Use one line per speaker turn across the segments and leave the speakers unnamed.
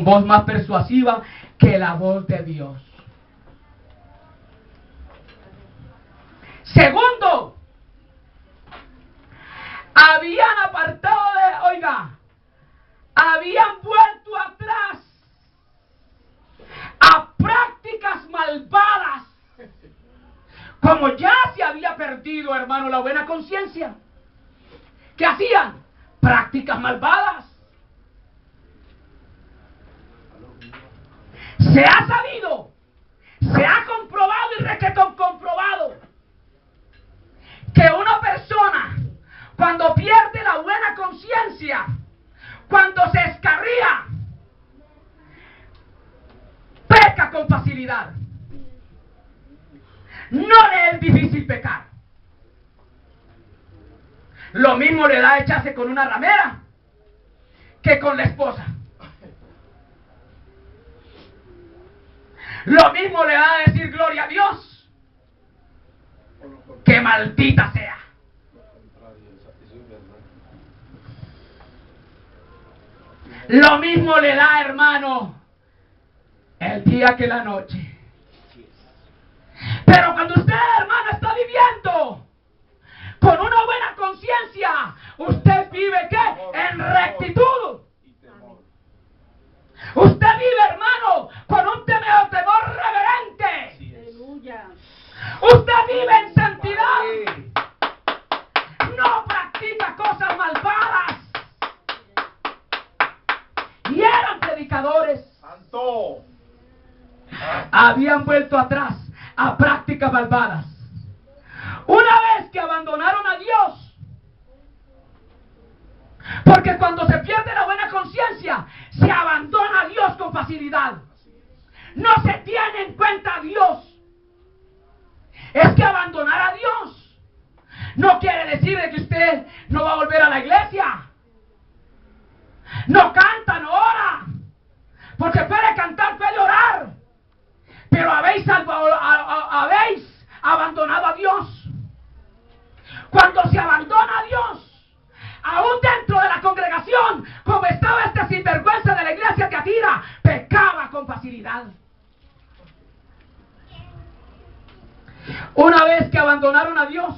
voz más persuasiva que la voz de Dios. Segundo, habían apartado habían vuelto atrás a prácticas malvadas. Como ya se había perdido, hermano, la buena conciencia, ¿qué hacían? Prácticas malvadas. Se ha sabido, se ha comprobado y requetón comprobado que una persona, cuando pierde la buena conciencia, cuando se escarría, peca con facilidad. No le es difícil pecar. Lo mismo le da echarse con una ramera que con la esposa. Lo mismo le da decir gloria a Dios que maldita sea. Lo mismo le da, hermano, el día que la noche. Pero cuando usted, hermano, está viviendo con una buena conciencia, usted vive ¿qué? En rectitud. Usted vive, hermano, con un temor reverente. Usted vive en santidad. No practica cosas malvadas. Y eran predicadores.
Santo.
Habían vuelto atrás a prácticas malvadas. Una vez que abandonaron a Dios, porque cuando se pierde la buena conciencia, se abandona a Dios con facilidad. No se tiene en cuenta a Dios. Es que abandonar a Dios no quiere decir que usted no va a volver a la iglesia. No canta, no ora. Porque puede cantar, puede orar. Pero habéis abandonado a Dios. Cuando se abandona a Dios, aún dentro de la congregación, como estaba este sinvergüenza de la iglesia que Atira, pecaba con facilidad. Una vez que abandonaron a Dios,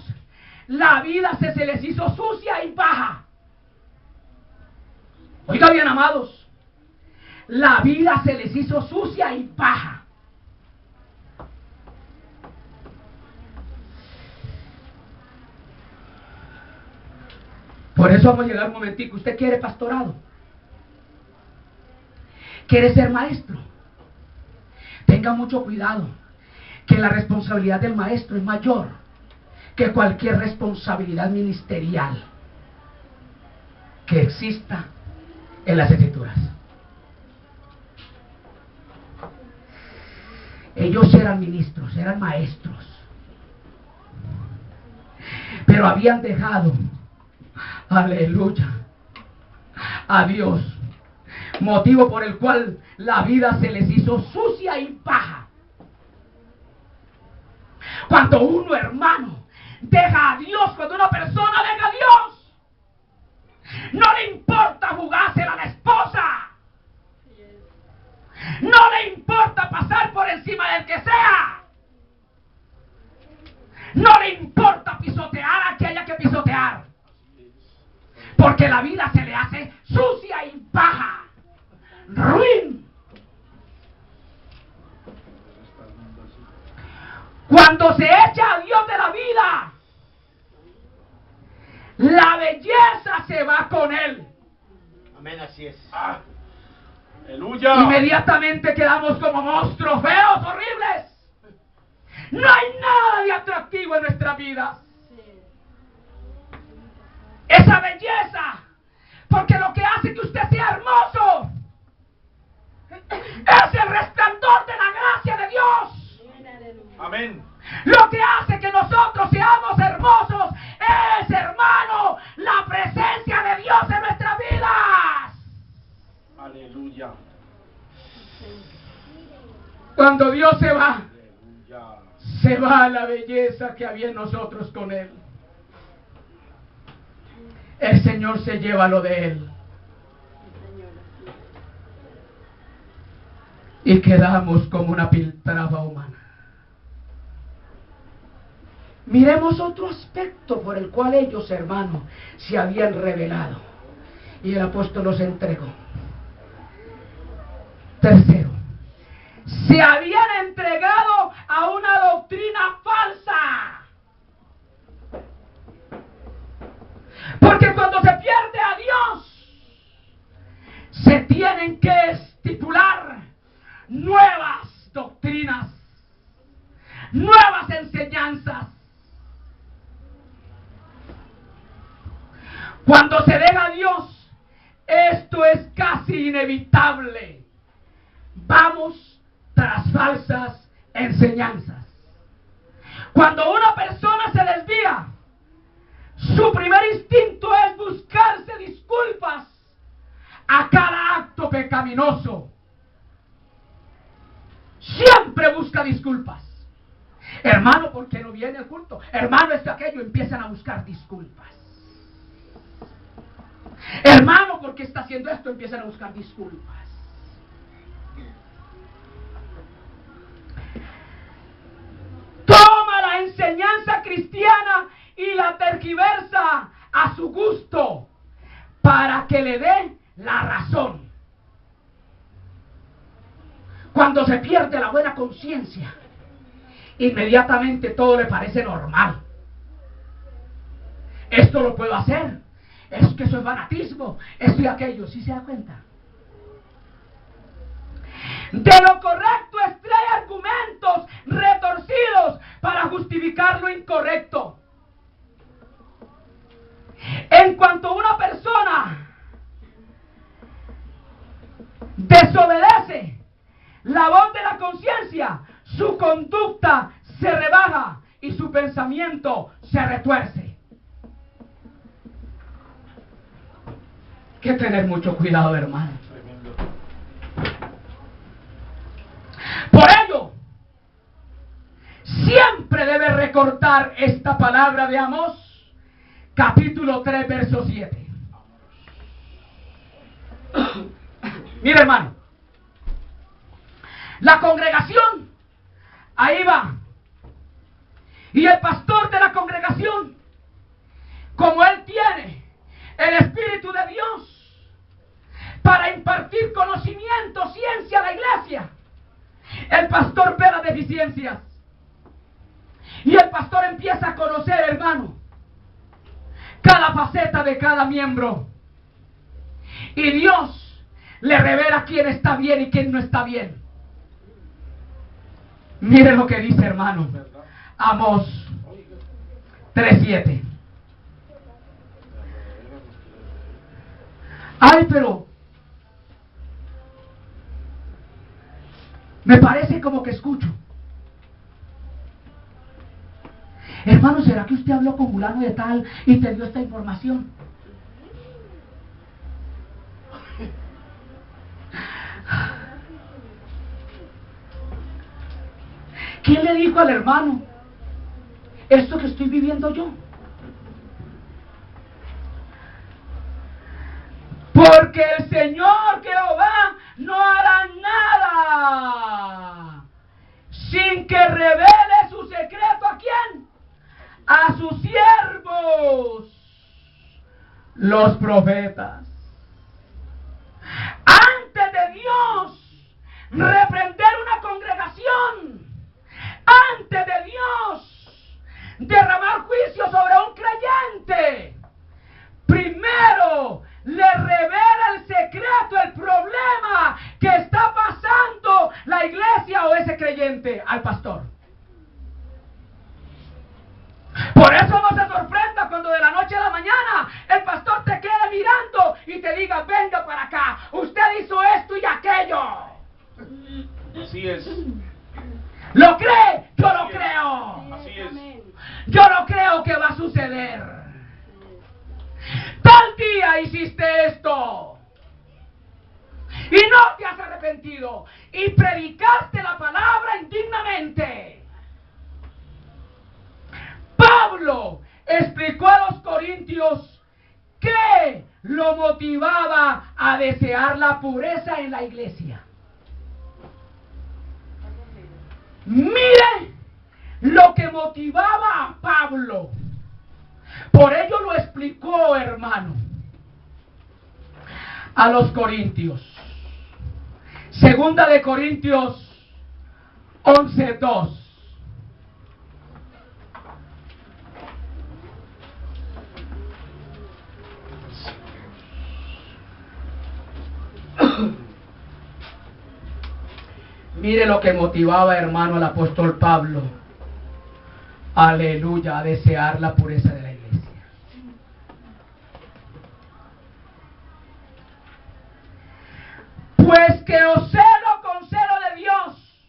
la vida se les hizo sucia y paja. Oiga bien, amados, la vida se les hizo sucia y paja. Por eso vamos a llegar un momentico. ¿Usted quiere pastorado? ¿Quiere ser maestro? Tenga mucho cuidado, que la responsabilidad del maestro es mayor que cualquier responsabilidad ministerial que exista en las Escrituras. Ellos eran ministros, eran maestros, pero habían dejado, aleluya, a Dios, motivo por el cual la vida se les hizo sucia y paja. Cuando uno, hermano, deja a Dios, cuando una persona deja a Dios, no le importa jugársela a la esposa, no le importa pasar por encima del que sea, no le importa pisotear a que haya que pisotear, porque la vida se le hace sucia y paja, ruin. Cuando se echa a Dios de la vida, la belleza se va con él.
Amén, así es. Aleluya.
Inmediatamente quedamos como monstruos feos, horribles. No hay nada de atractivo en nuestra vida. Esa belleza, porque lo que hace que usted sea hermoso es el resplandor de la gracia de Dios.
Amén.
Lo que hace que nosotros seamos hermosos es, hermano, la presencia de Dios en nuestras vidas.
Aleluya.
Cuando Dios se va,
Aleluya.
se va la belleza que había en nosotros con Él. El Señor se lleva lo de Él. y quedamos como una piltrafa humana. Miremos otro aspecto por el cual ellos, hermanos, se habían revelado y el apóstol los entregó. Tercero, se habían entregado a una doctrina falsa. Porque cuando se pierde a Dios, se tienen que estipular nuevas doctrinas, nuevas enseñanzas. Cuando se deja a Dios, esto es casi inevitable. Vamos tras falsas enseñanzas. Cuando una persona se desvía, su primer instinto es buscarse disculpas a cada acto pecaminoso. Siempre busca disculpas. Hermano, ¿por qué no viene al culto? Hermano, esto, aquello, empiezan a buscar disculpas. Hermano, ¿por qué está haciendo esto? Empiezan a buscar disculpas. Toma la enseñanza cristiana y la tergiversa a su gusto para que le dé la razón. Cuando se pierde la buena conciencia, inmediatamente todo le parece normal. Esto lo puedo hacer. Es que eso es fanatismo. Esto y aquello. ¿Sí se da cuenta? De lo correcto extrae argumentos retorcidos para justificar lo incorrecto. En cuanto una persona desobedece la voz de la conciencia, su conducta se rebaja y su pensamiento se retuerce. Hay que tener mucho cuidado, hermano. Por ello, siempre debe recordar esta palabra de Amós, capítulo 3, verso 7. Mira, hermano, la congregación, ahí va, y el pastor de la congregación, como él tiene el Espíritu de Dios para impartir conocimiento, ciencia a la iglesia, el pastor ve las deficiencias y el pastor empieza a conocer, hermano, cada faceta de cada miembro, y Dios le revela quién está bien y quién no está bien. Mire lo que dice, hermano, Amós 3:7. Ay, pero me parece como que escucho. Hermano, ¿será que usted habló con fulano de tal y te dio esta información? ¿Quién le dijo al hermano esto que estoy viviendo yo? Porque el Señor Jehová no hará nada sin que revele su secreto ¿a quién? A sus siervos, los profetas. Antes de Dios reprender una congregación, antes de Dios derramar juicio sobre un creyente, primero le revela el secreto, el problema que está pasando la iglesia o ese creyente al pastor. Por eso no se sorprenda cuando de la noche a la mañana el pastor te quede mirando y te diga: venga para acá, usted hizo esto y aquello.
Así es.
¿Lo cree? Yo lo creo.
Así es.
Yo no creo que va a suceder. Tal día hiciste esto y no te has arrepentido y predicaste la palabra indignamente. Pablo explicó a los corintios que lo motivaba a desear la pureza en la iglesia. Mire lo que motivaba a Pablo. Por ello lo explicó, hermano, a los corintios. Segunda de Corintios 11:2. Mire lo que motivaba, hermano, al apóstol Pablo. Aleluya, a desear la pureza de la iglesia. Pues que os celo con celo de Dios,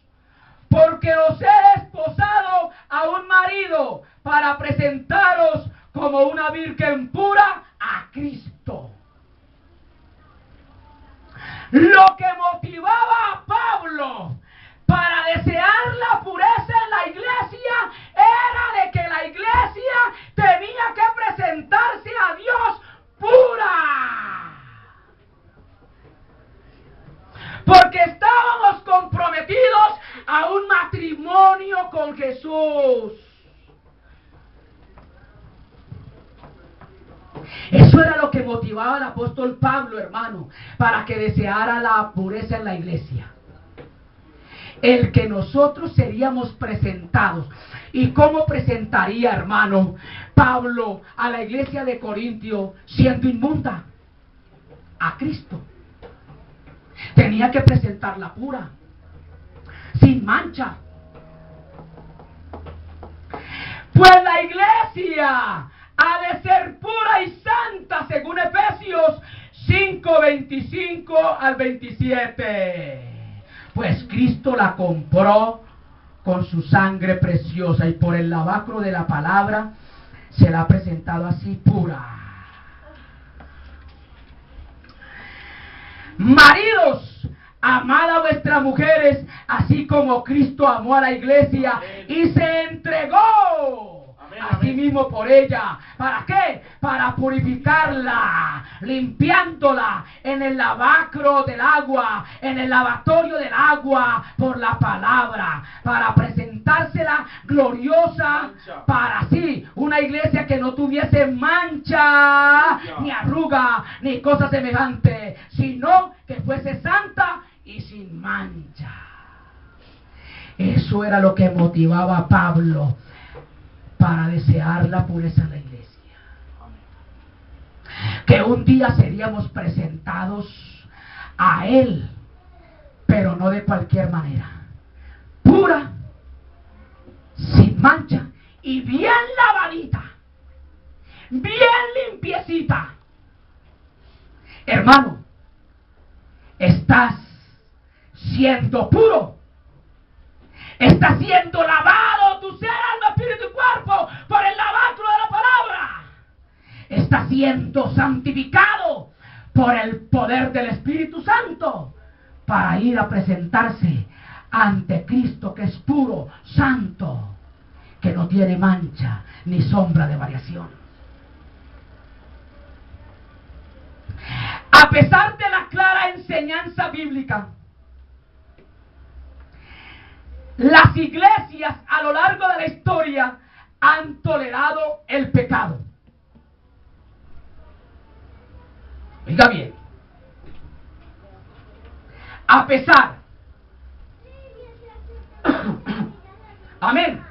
porque os he desposado a un marido para presentaros como una virgen pura a Cristo. Lo que motivaba a Pablo para desear la pureza en la iglesia era de que la iglesia tenía que presentarse a Dios pura. Porque estábamos comprometidos a un matrimonio con Jesús. Eso era lo que motivaba al apóstol Pablo, hermano, para que deseara la pureza en la iglesia. El que nosotros seríamos presentados. ¿Y cómo presentaría, hermano, Pablo a la iglesia de Corintio siendo inmunda? A Cristo. Tenía que presentarla pura, sin mancha. Pues la iglesia ha de ser pura y santa, según Efesios 5:25 al 27. Pues Cristo la compró con su sangre preciosa y por el lavacro de la palabra se la ha presentado así pura. Maridos, amad a vuestras mujeres, así como Cristo amó a la iglesia y se entregó a sí mismo por ella. ¿Para qué? Para purificarla, limpiándola en el lavacro del agua, en el lavatorio del agua por la palabra, para presentársela gloriosa para sí, una iglesia que no tuviese mancha, ni arruga, ni cosa semejante, sino que fuese santa y sin mancha. Eso era lo que motivaba a Pablo para desear la pureza en la iglesia. Que un día seríamos presentados a Él, pero no de cualquier manera. Pura, sin mancha y bien lavadita, bien limpiecita. Hermano, estás siendo puro. Está siendo lavado tu ser, alma, espíritu y cuerpo por el lavacro de la palabra. Está siendo santificado por el poder del Espíritu Santo para ir a presentarse ante Cristo, que es puro, santo, que no tiene mancha ni sombra de variación. A pesar de la clara enseñanza bíblica, las iglesias a lo largo de la historia han tolerado el pecado. Oiga bien. A pesar. Amén.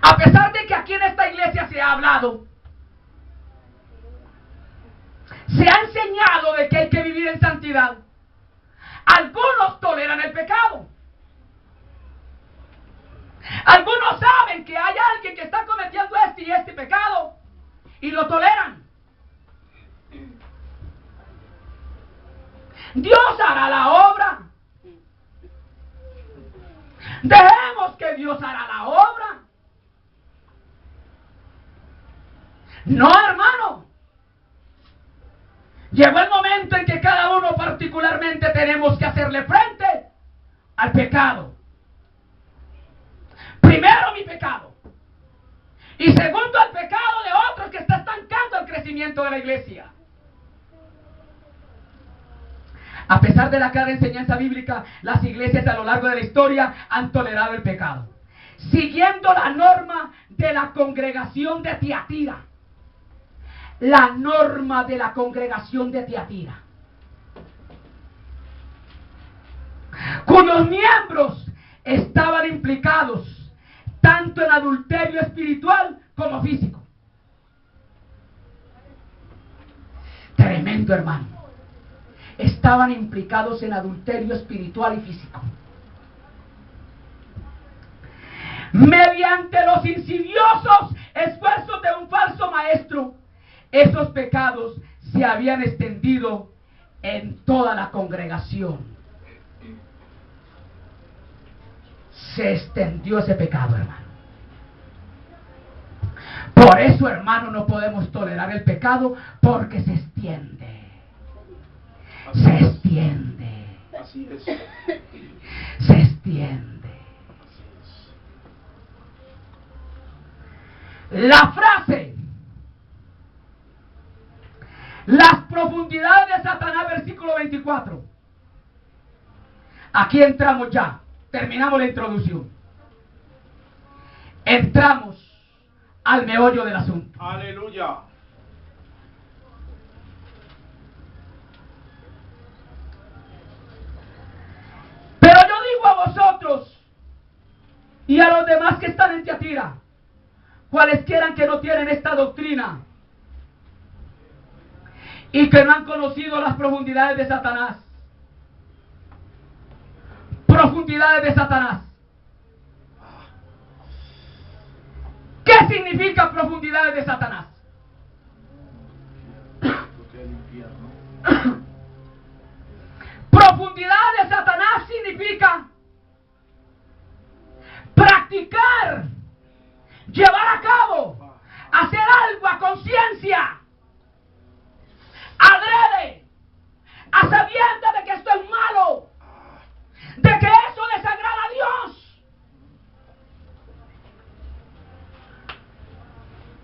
A pesar de que aquí en esta iglesia se ha hablado, se ha enseñado de que hay que vivir en santidad, algunos toleran el pecado. Algunos saben que hay alguien que está cometiendo este y este pecado y lo toleran. Dios hará la obra. Dejemos que Dios hará la obra. No, hermano. Llegó el momento en que cada uno particularmente tenemos que hacerle frente al pecado. Primero mi pecado. Y segundo el pecado de otros que está estancando el crecimiento de la iglesia. A pesar de la clara enseñanza bíblica, las iglesias a lo largo de la historia han tolerado el pecado, siguiendo la norma de la congregación de Tiatira. La norma de la congregación de Tiatira, cuyos miembros estaban implicados tanto en adulterio espiritual como físico. Tremendo, hermano. Estaban implicados en adulterio espiritual y físico. Mediante los insidiosos esfuerzos de un falso maestro, esos pecados se habían extendido en toda la congregación. Se extendió ese pecado, hermano. Por eso, hermano, no podemos tolerar el pecado, porque se extiende. Se extiende.
Así es.
Se extiende. La frase, las profundidades de Satanás, versículo 24. Aquí entramos ya. Terminamos la introducción. Entramos al meollo del asunto.
Aleluya.
Pero yo digo a vosotros y a los demás que están en Tiatira, cuales quieran que no tienen esta doctrina y que no han conocido las profundidades de Satanás. Profundidades de Satanás. ¿Qué significa profundidades de Satanás? Profundidades de Satanás significa practicar, llevar a cabo, hacer algo a conciencia, adrede, a sabiendas de que esto es malo, de que eso desagrada a Dios.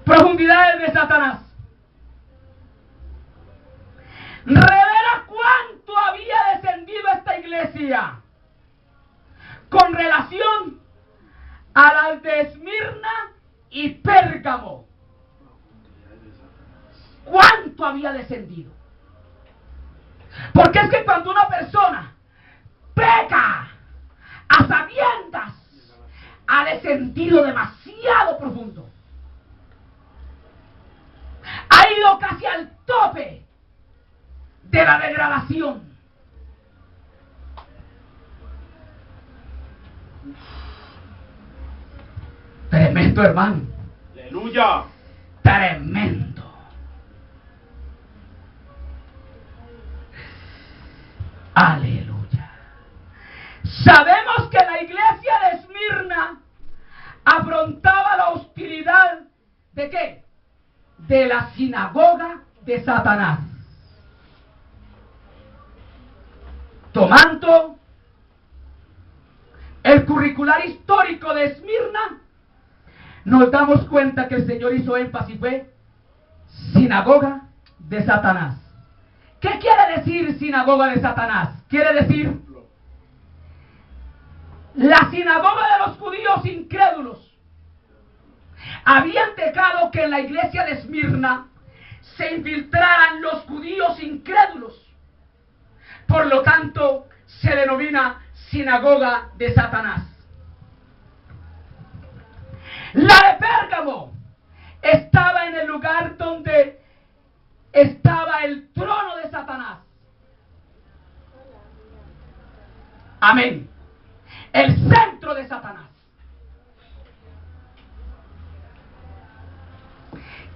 Profundidades de Satanás. Revela cuánto había descendido esta iglesia con relación a las de Esmirna y Pérgamo. ¿Cuánto había descendido? Porque es que cuando una persona peca a sabiendas, ha descendido demasiado profundo. Ha ido casi al tope de la degradación. Tremendo, hermano.
Aleluya.
Tremendo. Aleluya. Sabemos que la iglesia de Esmirna afrontaba la hostilidad ¿de qué? De la sinagoga de Satanás. Tomando el curricular histórico de Esmirna, nos damos cuenta que el Señor hizo énfasis fue sinagoga de Satanás. ¿Qué quiere decir sinagoga de Satanás? Quiere decir la sinagoga de los judíos incrédulos. Habían dejado que en la iglesia de Esmirna se infiltraran los judíos incrédulos. Por lo tanto, se denomina sinagoga de Satanás. La de Pérgamo estaba en el lugar donde estaba el trono de Satanás. Amén. El centro de Satanás.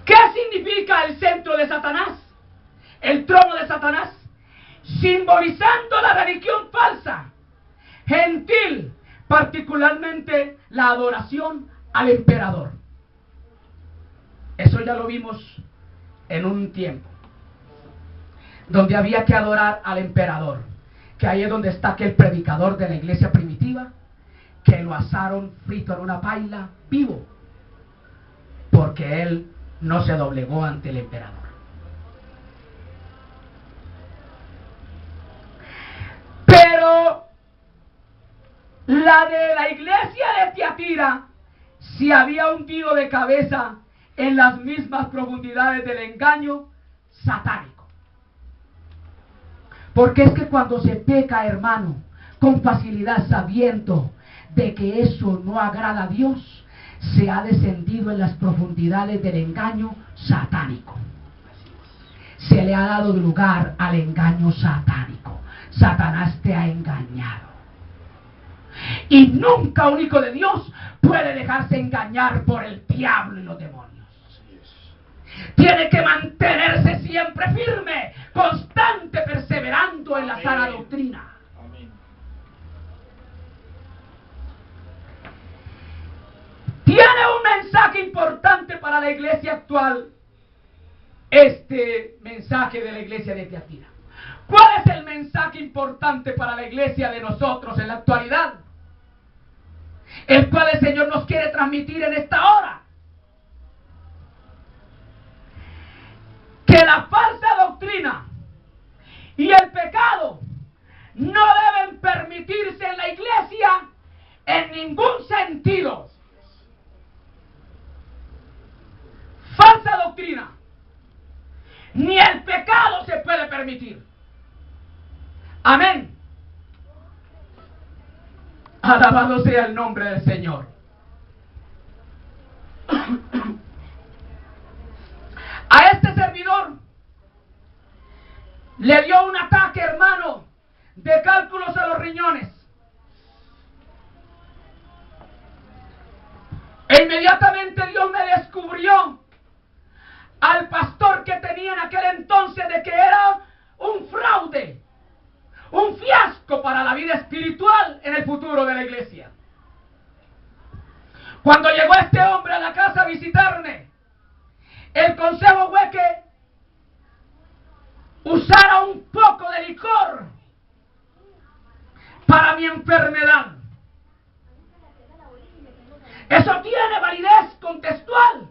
¿Qué significa el centro de Satanás? El trono de Satanás. Simbolizando la religión falsa, gentil, particularmente la adoración al emperador. Eso ya lo vimos en un tiempo, donde había que adorar al emperador, que ahí es donde está aquel predicador de la iglesia primitiva, que lo asaron frito en una paila vivo, porque él no se doblegó ante el emperador. La de la iglesia de Tiatira se había hundido de cabeza en las mismas profundidades del engaño satánico. Porque es que cuando se peca, hermano, con facilidad, sabiendo de que eso no agrada a Dios, se ha descendido en las profundidades del engaño satánico. Se le ha dado lugar al engaño satánico. Satanás te ha engañado. Y nunca un hijo de Dios puede dejarse engañar por el diablo y los demonios. Tiene que mantenerse siempre firme, constante, perseverando en la sana doctrina. Tiene un mensaje importante para la iglesia actual. Este mensaje de la iglesia de Tiatira. ¿Cuál es el mensaje importante para la iglesia de nosotros en la actualidad? El cual el Señor nos quiere transmitir en esta hora. Que la falsa doctrina y el pecado no deben permitirse en la iglesia en ningún sentido. Falsa doctrina ni el pecado se puede permitir. Amén. Alabado sea el nombre del Señor. A este servidor le dio un ataque, hermano, de cálculos a los riñones. E inmediatamente Dios me descubrió al pastor que tenía en aquel entonces de que era un fraude, un fiasco para la vida espiritual en el futuro de la iglesia. Cuando llegó este hombre a la casa a visitarme, el consejo fue que usara un poco de licor para mi enfermedad. Eso tiene validez contextual.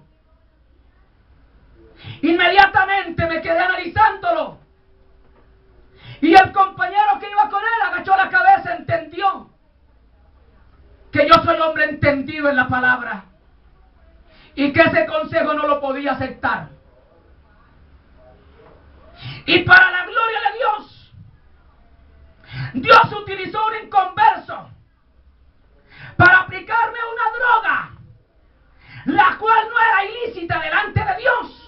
Inmediatamente me quedé analizándolo. Y el compañero que iba con él agachó la cabeza, entendió que yo soy hombre entendido en la palabra y que ese consejo no lo podía aceptar. Y para la gloria de Dios, Dios utilizó un inconverso para aplicarme una droga, la cual no era ilícita delante de Dios.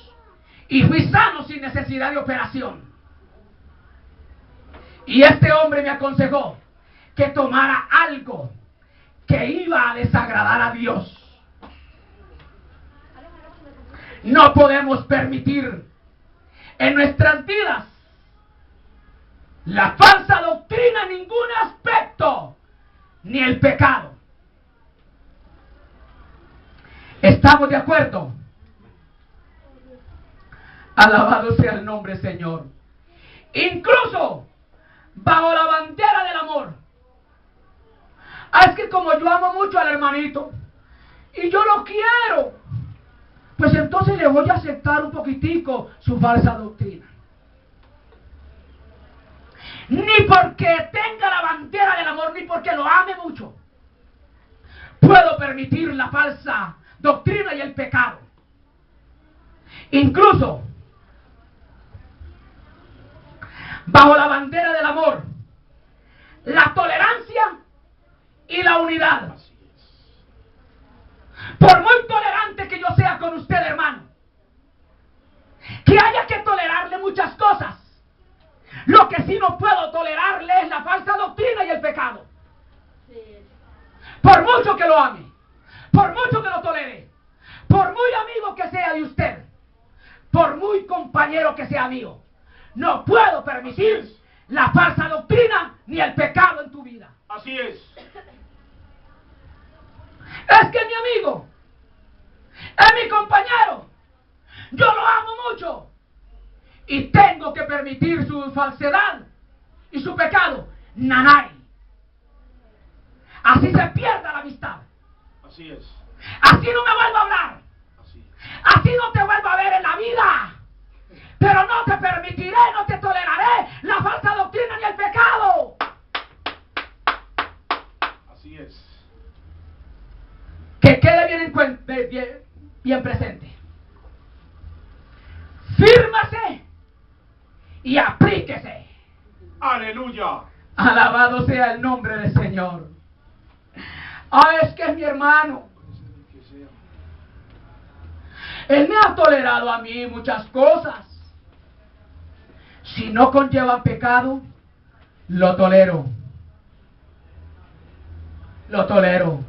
Y fui sano sin necesidad de operación. Y este hombre me aconsejó que tomara algo que iba a desagradar a Dios. No podemos permitir en nuestras vidas la falsa doctrina en ningún aspecto, ni el pecado. ¿Estamos de acuerdo? Alabado sea el nombre, Señor. Incluso bajo la bandera del amor. Es que como yo amo mucho al hermanito y yo lo quiero, pues entonces le voy a aceptar un poquitico su falsa doctrina. Ni porque tenga la bandera del amor, ni porque lo ame mucho, puedo permitir la falsa doctrina y el pecado. Incluso bajo la bandera del amor, la tolerancia y la unidad. Por muy tolerante que yo sea con usted, hermano, que haya que tolerarle muchas cosas, lo que sí no puedo tolerarle es la falsa doctrina y el pecado. Por mucho que lo ame, por mucho que lo tolere, por muy amigo que sea de usted, por muy compañero que sea mío, no puedo permitir la falsa doctrina ni el pecado en tu vida.
Así es.
Es que es mi amigo, es mi compañero, yo lo amo mucho y tengo que permitir su falsedad y su pecado. Nanay. Así se pierda la amistad.
Así es.
Así no me vuelvo a hablar. Así no te vuelvo a ver en la vida. Pero no te permitiré, no te toleraré la falsa doctrina ni el pecado.
Así Así es.
Que quede bien presente. Fírmase y aplíquese.
Aleluya.
Alabado sea el nombre del Señor. Ah, es que es mi hermano. Él me ha tolerado a mí muchas cosas. Si no conllevan pecado, lo tolero. Lo tolero.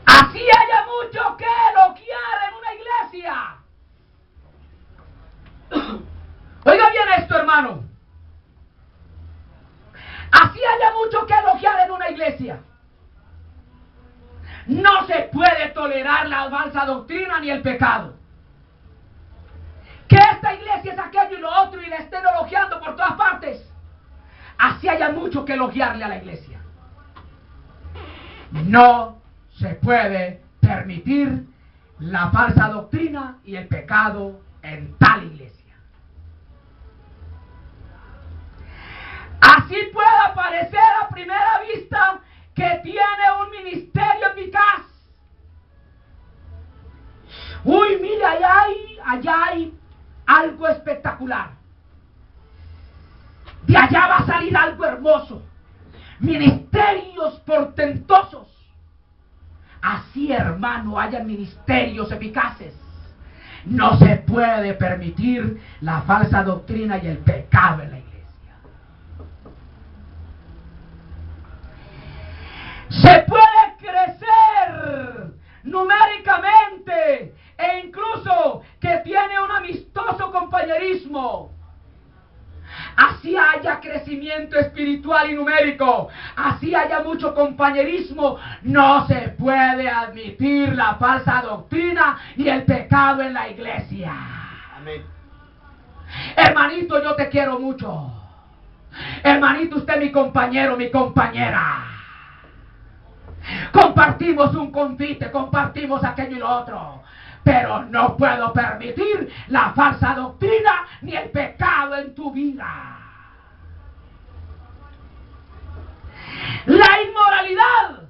Así haya mucho que elogiar en una iglesia. Oiga bien esto, hermano. Así haya mucho que elogiar en una iglesia. No se puede tolerar la falsa doctrina ni el pecado. Que esta iglesia es aquello y lo otro y le estén elogiando por todas partes. Así haya mucho que elogiarle a la iglesia. No se puede permitir la falsa doctrina y el pecado en tal iglesia. Así puede parecer a primera vista que tiene un ministerio eficaz. Uy, mire, allá hay algo espectacular. De allá va a salir algo hermoso. Ministerios portentosos. Así, hermano, haya ministerios eficaces. No se puede permitir la falsa doctrina y el pecado en la iglesia. Se puede crecer numéricamente e incluso que tiene un amistoso compañerismo. Así haya crecimiento espiritual y numérico, así haya mucho compañerismo, no se puede admitir la falsa doctrina y el pecado en la iglesia.
Amén.
Hermanito, yo te quiero mucho. Hermanito, usted mi compañero, mi compañera. Compartimos un confite, compartimos aquello y lo otro. Pero no puedo permitir la falsa doctrina ni el pecado en tu vida. La inmoralidad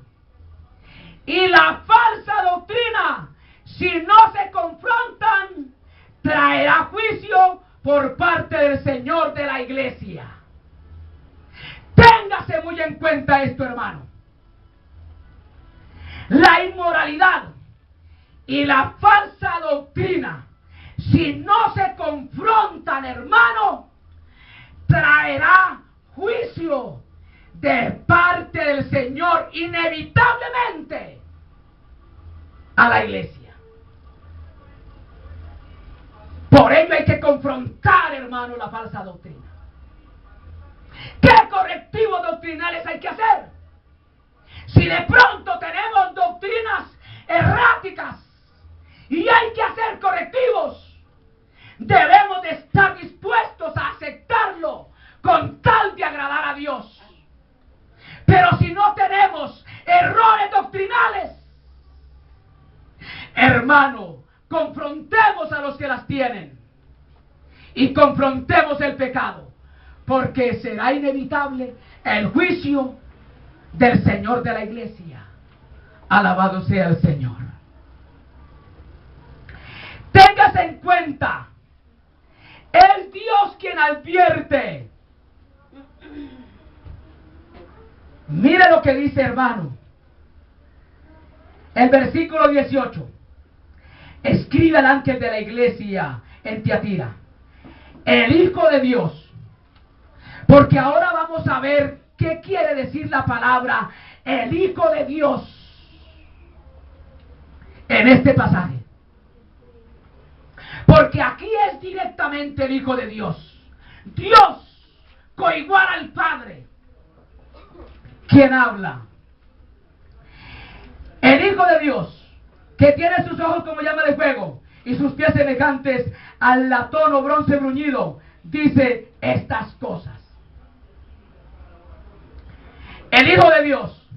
y la falsa doctrina, si no se confrontan, traerá juicio por parte del Señor de la iglesia. Téngase muy en cuenta esto, hermano. La inmoralidad y la falsa doctrina, si no se confrontan, hermano, traerá juicio de parte del Señor inevitablemente a la iglesia. Por ello hay que confrontar, hermano, la falsa doctrina. ¿Qué correctivos doctrinales hay que hacer? Si de pronto tenemos doctrinas erráticas y hay que hacer correctivos, debemos de estar dispuestos a aceptarlo con tal de agradar a Dios. Pero si no tenemos errores doctrinales, hermano, confrontemos a los que las tienen y confrontemos el pecado, porque será inevitable el juicio del Señor de la iglesia. Alabado sea el Señor. Téngase en cuenta, es Dios quien advierte. Mire lo que dice, hermano, el versículo 18. Escribe al ángel de la iglesia en Tiatira, el Hijo de Dios. Porque ahora vamos a ver qué quiere decir la palabra el Hijo de Dios en este pasaje. Porque aquí es directamente el Hijo de Dios. Dios coigual al Padre quien habla. El Hijo de Dios, que tiene sus ojos como llama de fuego y sus pies semejantes al latón o bronce bruñido, dice estas cosas. El Hijo de Dios,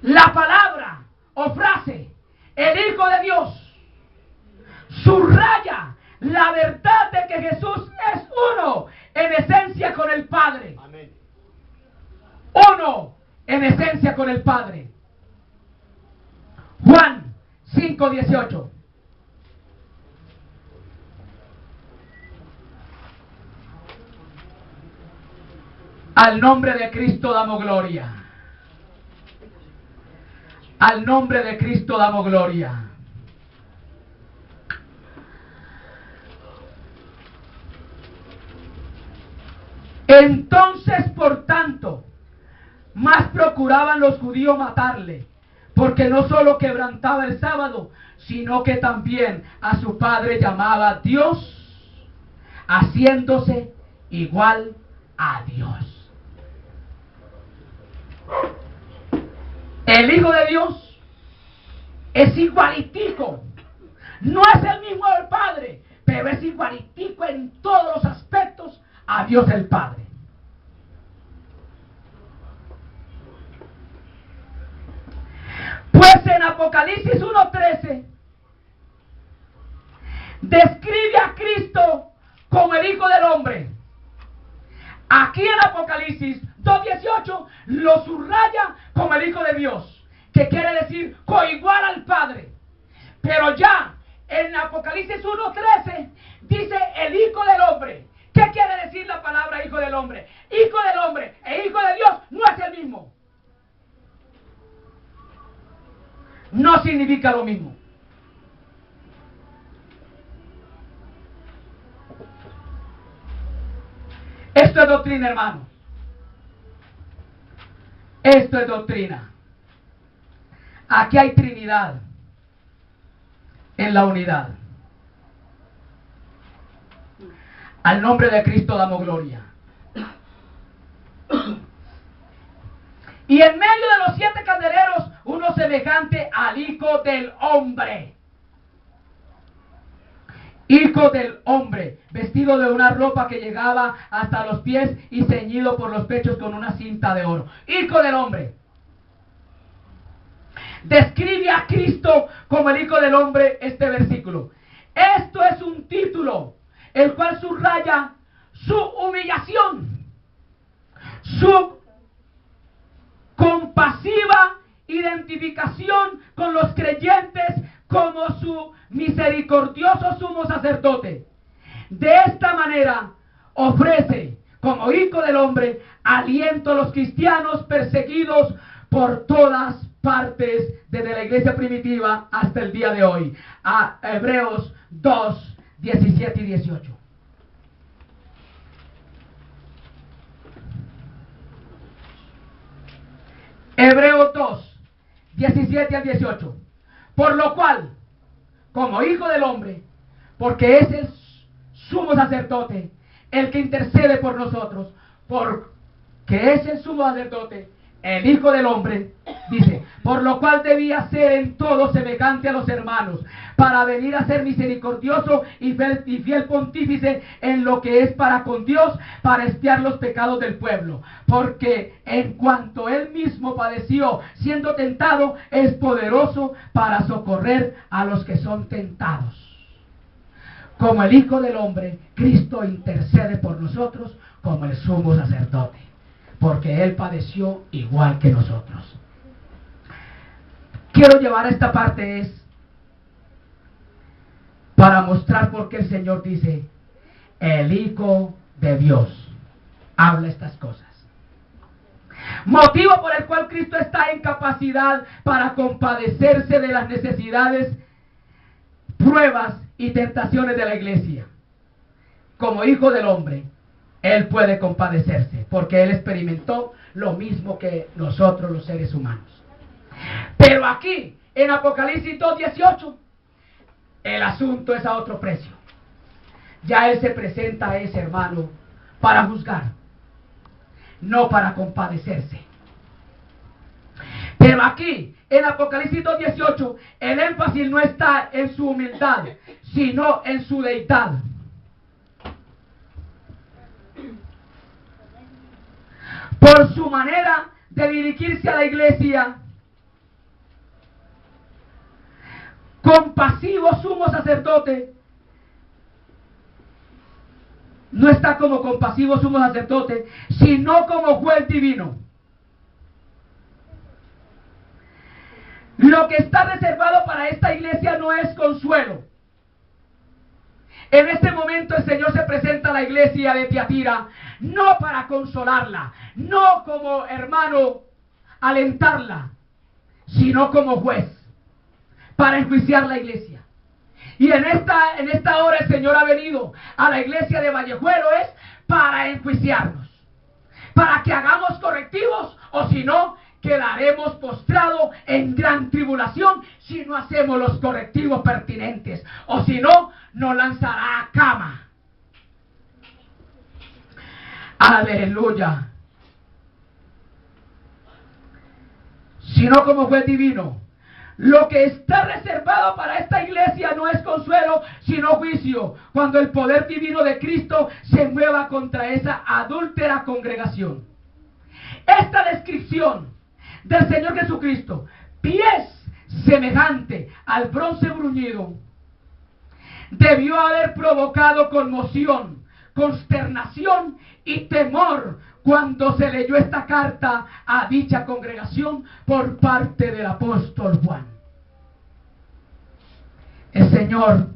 la palabra o frase, el Hijo de Dios, subraya la verdad de que Jesús es uno en esencia con el Padre.
Amén.
Uno en esencia con el Padre. Juan 5:18. Al nombre de Cristo damos gloria. Al nombre de Cristo damos gloria. Entonces, por tanto, más procuraban los judíos matarle, porque no solo quebrantaba el sábado, sino que también a su padre llamaba Dios, haciéndose igual a Dios. El Hijo de Dios es igualitico. No es el mismo del Padre, pero es igualitico en todos los aspectos a Dios el Padre. Pues en Apocalipsis 1:13 describe a Cristo como el Hijo del Hombre. Aquí en Apocalipsis 2:18 lo subraya como el Hijo de Dios, que quiere decir coigual al Padre. Pero ya en Apocalipsis 1:13 dice el Hijo del Hombre. ¿Qué quiere decir la palabra Hijo del Hombre? Hijo del Hombre e Hijo de Dios no es el mismo. No significa lo mismo. Esto es doctrina, hermano. Esto es doctrina. Aquí hay Trinidad en la unidad. Al nombre de Cristo damos gloria. Y en medio de los 7 candeleros, uno semejante al Hijo del Hombre. Hijo del Hombre, vestido de una ropa que llegaba hasta los pies y ceñido por los pechos con una cinta de oro. Hijo del Hombre. Describe a Cristo como el Hijo del Hombre este versículo. Esto es un título, el cual subraya su humillación, su compasiva identificación con los creyentes como su misericordioso sumo sacerdote. De esta manera ofrece como Hijo del Hombre aliento a los cristianos perseguidos por todas partes desde la iglesia primitiva hasta el día de hoy. A Hebreos 2, 17 y 18. Hebreos 2, 17 al 18. Por lo cual, como Hijo del Hombre, porque es el sumo sacerdote, el que intercede por nosotros, porque es el sumo sacerdote, el Hijo del Hombre, dice, por lo cual debía ser en todo semejante a los hermanos, para venir a ser misericordioso y fiel pontífice en lo que es para con Dios, para expiar los pecados del pueblo. Porque en cuanto él mismo padeció siendo tentado, es poderoso para socorrer a los que son tentados. Como el Hijo del Hombre, Cristo intercede por nosotros como el sumo sacerdote, porque él padeció igual que nosotros. Quiero llevar a esta parte es para mostrar por qué el Señor dice el Hijo de Dios habla estas cosas. Motivo por el cual Cristo está en capacidad para compadecerse de las necesidades, pruebas y tentaciones de la iglesia. Como Hijo del Hombre, Él puede compadecerse, porque Él experimentó lo mismo que nosotros los seres humanos. Pero aquí, en Apocalipsis 2:18, el asunto es a otro precio. Ya Él se presenta a ese hermano para juzgar, no para compadecerse. Pero aquí, en Apocalipsis 2:18, el énfasis no está en su humildad, sino en su deidad. Por su manera de dirigirse a la iglesia, compasivo sumo sacerdote, no está como compasivo sumo sacerdote, sino como juez divino. Lo que está reservado para esta iglesia no es consuelo. En este momento el Señor se presenta a la iglesia de Tiatira, no para consolarla, no como hermano alentarla, sino como juez, para enjuiciar la iglesia. Y en esta hora el Señor ha venido a la iglesia de Vallejuelo es para enjuiciarnos, para que hagamos correctivos, o si no, quedaremos postrados en gran tribulación si no hacemos los correctivos pertinentes, o si no, nos lanzará a cama. Aleluya. Sino como juez divino. Lo que está reservado para esta iglesia no es consuelo, sino juicio, cuando el poder divino de Cristo se mueva contra esa adúltera congregación. Esta descripción del Señor Jesucristo, pies semejante al bronce bruñido, debió haber provocado conmoción, consternación y temor cuando se leyó esta carta a dicha congregación por parte del apóstol Juan. El Señor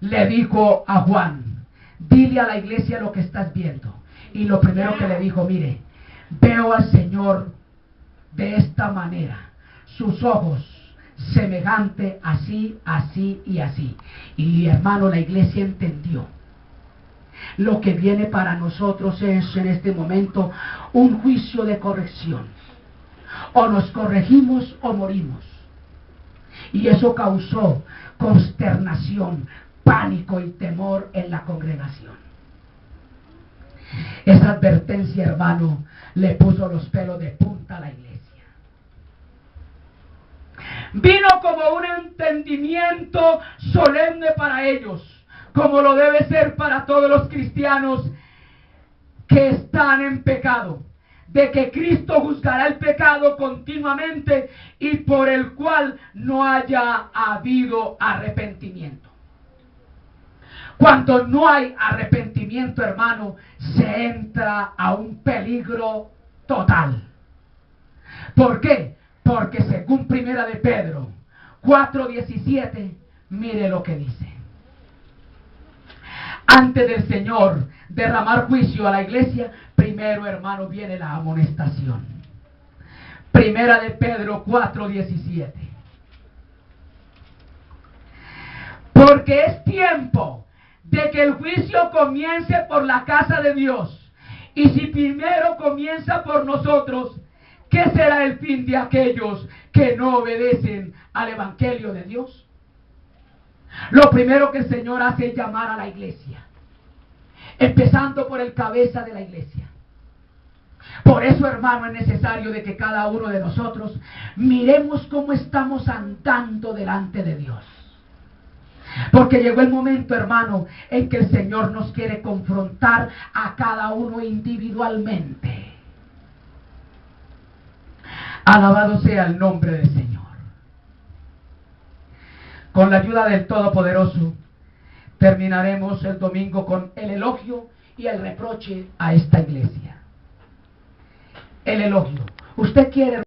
le dijo a Juan, dile a la iglesia lo que estás viendo. Y lo primero que le dijo, mire, veo al Señor de esta manera, sus ojos semejante así, así y así. Y hermano, la iglesia entendió. Lo que viene para nosotros es en este momento un juicio de corrección. O nos corregimos o morimos. Y eso causó consternación, pánico y temor en la congregación. Esa advertencia, hermano, le puso los pelos de punta a la iglesia. Vino como un entendimiento solemne para ellos, como lo debe ser para todos los cristianos que están en pecado, de que Cristo juzgará el pecado continuamente y por el cual no haya habido arrepentimiento. Cuando no hay arrepentimiento, hermano, se entra a un peligro total. ¿Por qué? Porque según Primera de Pedro 4:17, mire lo que dice. Antes del Señor derramar juicio a la iglesia, primero, hermano, viene la amonestación. Primera de Pedro 4:17. Porque es tiempo de que el juicio comience por la casa de Dios. Y si primero comienza por nosotros, ¿qué será el fin de aquellos que no obedecen al Evangelio de Dios? Lo primero que el Señor hace es llamar a la iglesia, empezando por el cabeza de la iglesia. Por eso, hermano, es necesario de que cada uno de nosotros miremos cómo estamos andando delante de Dios. Porque llegó el momento, hermano, en que el Señor nos quiere confrontar a cada uno individualmente. Alabado sea el nombre del Señor. Con la ayuda del Todopoderoso, terminaremos el domingo con el elogio y el reproche a esta iglesia. El elogio. Usted quiere